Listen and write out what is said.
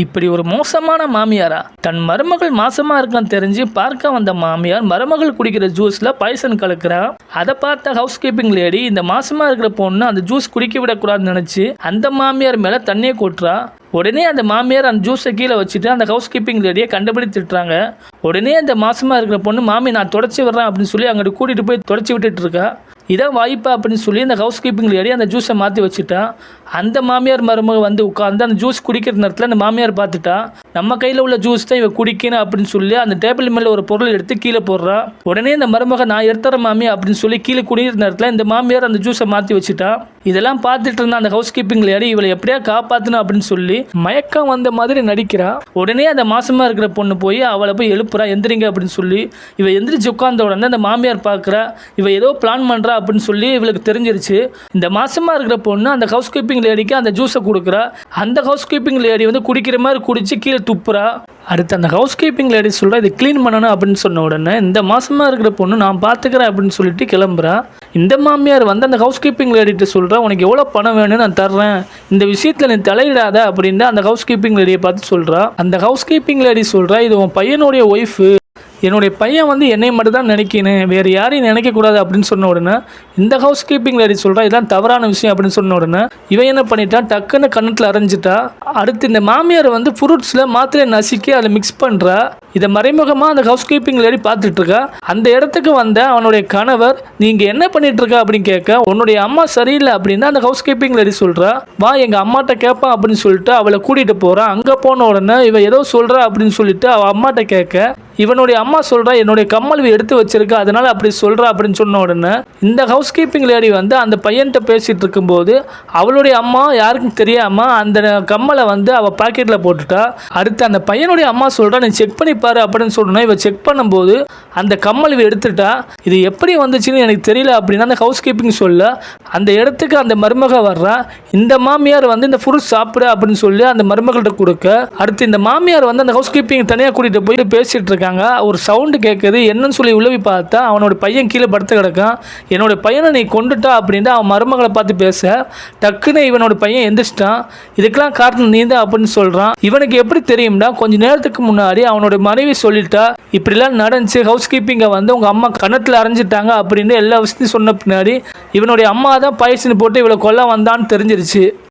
இப்படி ஒரு மோசமான மாமியாரா? தன் மருமகள் மாசமா இருக்கான்னு தெரிஞ்சு பார்க்க வந்த மாமியார் மருமகள் குடிக்கிற ஜூஸ்ல பாய்சன் கலக்குறா. அதை பார்த்த ஹவுஸ் கீப்பிங் லேடி இந்த மாசமா இருக்கிற பொண்ணு அந்த ஜூஸ் குடிக்க விடக்கூடாதுன்னு நினைச்சு அந்த மாமியார் மேல தண்ணியை கொட்டுறா. உடனே அந்த மாமியார் அந்த ஜூஸை கீழே வச்சுட்டு அந்த ஹவுஸ் கீப்பிங் லேடியை கண்டுபிடி திட்டுறாங்க. உடனே அந்த மாசமா இருக்கிற பொண்ணு மாமி நான் தொடச்சி விடுறேன் அப்படின்னு சொல்லி அங்கிட்டு கூட்டிட்டு போய் தொடச்சி விட்டுட்டு இருக்கா. இதான் வாய்ப்பா அப்படின்னு சொல்லி அந்த ஹவுஸ் கீப்பிங் லேடி அந்த ஜூஸை மாற்றி வச்சுட்டா. அந்த மாமியார் மருமக வந்து உட்காந்து அந்த ஜூஸ் குடிக்கிற நேரத்தில் அந்த மாமியார் பார்த்துட்டா நம்ம கையில் உள்ள ஜூஸ் தான் இவ குடிக்கணும் அப்படின்னு சொல்லி அந்த டேபிள் மேலே ஒரு பொருள் எடுத்து கீழே போடுறா. உடனே இந்த மருமக நான் எடுத்துற மாமி அப்படின்னு சொல்லி கீழே குடிக்கிற நேரத்தில் இந்த மாமியார் அந்த ஜூஸை மாற்றி வச்சுட்டா. இதெல்லாம் பார்த்துட்டு இருந்த அந்த ஹவுஸ் கீப்பிங் லேடி இவளை எப்படியா காப்பாற்றணும் அப்படின்னு சொல்லி மயக்கம் வந்த மாதிரி நடிக்கிறா. உடனே அந்த மாசமா இருக்கிற பொண்ணு போய் அவளை போய் எழுப்புறா, எந்திரிங்க அப்படின்னு சொல்லி. இவ எந்திரிச்சு உட்கார்ந்த உடனே அந்த மாமியார் பார்க்குறா, இவ ஏதோ பிளான் பண்ணுறா அப்படின்னு சொல்லி இவளுக்கு தெரிஞ்சிருச்சு. இந்த மாசமா இருக்கிற பொண்ணு அந்த ஹவுஸ் கீப்பிங் லேடிக்கு அந்த ஜூஸை கொடுக்குறா. அந்த ஹவுஸ் கீப்பிங் லேடி வந்து குடிக்கிற மாதிரி குடிச்சு கீழே துப்புறா. அடுத்து அந்த ஹவுஸ் கீப்பிங் லேடி சொல்கிறா இது க்ளீன் பண்ணணும் அப்படின்னு சொன்ன உடனே இந்த மாசமா இருக்கிற பொண்ணு நான் பார்த்துக்கிறேன் அப்படின்னு சொல்லிட்டு கிளம்புறா. இந்த மாமியார் வந்து அந்த ஹவுஸ் கீப்பிங் லேடிட்டு சொல்கிறா உனக்கு எவ்வளோ பணம் வேணும்னு நான் தர்றேன், இந்த விஷயத்தில் நீ தலையிடாத அப்படின்னு அந்த ஹவுஸ் கீப்பிங் லேடியை பார்த்து சொல்கிறா. அந்த ஹவுஸ் கீப்பிங் லேடி சொல்கிறா இது உன் பையனுடைய ஒய்ஃபு, என்னுடைய பையன் வந்து என்னை மட்டும் தான் நினைக்கணும், வேறு யாரையும் நினைக்கக்கூடாது அப்படின்னு சொன்ன உடனே இந்த ஹவுஸ் கீப்பிங் லேடி சொல்கிறா இதெல்லாம் தவறான விஷயம் அப்படின்னு சொன்ன உடனே இவன் என்ன பண்ணிட்டான் டக்குன்னு கண்ணத்தில் அரைஞ்சிட்டா. அடுத்து இந்த மாமியார் வந்து ஃப்ரூட்ஸில் மாத்திரையை நசுக்கி அதை மிக்ஸ் பண்ணுறா. இதை மறைமுகமாக அந்த ஹவுஸ் கீப்பிங் லேடி பார்த்துட்டு இருக்கா. அந்த இடத்துக்கு வந்த அவனுடைய கணவர் நீங்கள் என்ன பண்ணிட்டு இருக்கா அப்படின்னு கேட்க உன்னுடைய அம்மா சரியில்லை அப்படின்னு அந்த ஹவுஸ் கீப்பிங் லேடி சொல்கிறா. வா எங்கள் அம்மாட்ட கேட்பான் அப்படின்னு சொல்லிட்டு அவளை கூட்டிகிட்டு போகிறான். அங்கே போன உடனே இவ ஏதோ சொல்கிறா அப்படின்னு சொல்லிட்டு அவள் அம்மாட்ட கேட்க இவனுடைய அம்மா சொல்கிறா என்னுடைய கம்மல் எடுத்து வச்சிருக்கா அதனால அப்படி சொல்கிறா அப்படின்னு சொன்ன உடனே இந்த ஹவுஸ் கீப்பிங் லேடி வந்து அந்த பையன்கிட்ட பேசிகிட்டு இருக்கும்போது அவளுடைய அம்மா யாருக்கும் தெரியாமல் அந்த கம்மலை வந்து அவள் பாக்கெட்டில் போட்டுட்டா. அடுத்து அந்த பையனுடைய அம்மா சொல்கிறா நீ செக் பண்ணி பாரு அப்படின்னு சொன்னா இவ செக் பண்ணும்போது அந்த கம்மல் இவ எடுத்துட்டா. இது எப்படி வந்துச்சுன்னு எனக்கு தெரியல அப்படின்னு அந்த ஹவுஸ் கீப்பிங் சொல்ல அந்த இடத்துக்கு அந்த மருமக வர்றா. இந்த மாமியார் வந்து இந்த ஃப்ரூட் சாப்பிடு அப்படின்னு சொல்லி அந்த மருமகள்கிட்ட கொடுக்க அடுத்து இந்த மாமியார் வந்து அந்த ஹவுஸ் கீப்பிங் தனியாக கூட்டிகிட்டு போய் பேசிகிட்டு இருக்காங்க. ஒரு சவுண்டு கேட்குது, என்னன்னு சொல்லி உளவி பார்த்தா அவனோட பையன் கீழே படுத்து கிடக்கான். என்னோட பையனை நீ கொண்டுட்டா அப்படின்ட்டு அவன் மருமகளை பார்த்து பேச டக்குன்னு இவனோட பையன் எந்திரிச்சிட்டான். இதுக்கெல்லாம் காரணம் நீ தான் அப்படின்னு சொல்கிறான். இவனுக்கு எப்படி தெரியும்னா கொஞ்ச நேரத்துக்கு முன்னாடி அவனோட மனைவி சொல்லிட்டா இப்படிலாம் நடந்துச்சு, ஹவுஸ் கீப்பிங்கை வந்து உங்கள் அம்மா கணத்தில் அரைஞ்சிட்டாங்க அப்படின்னு எல்லா விஷயத்தையும் சொன்ன பின்னாடி இவனுடைய அம்மா தான் பாய்சன் போட்டு இவளை கொல்ல வந்தான்னு தெரிஞ்சிருச்சு.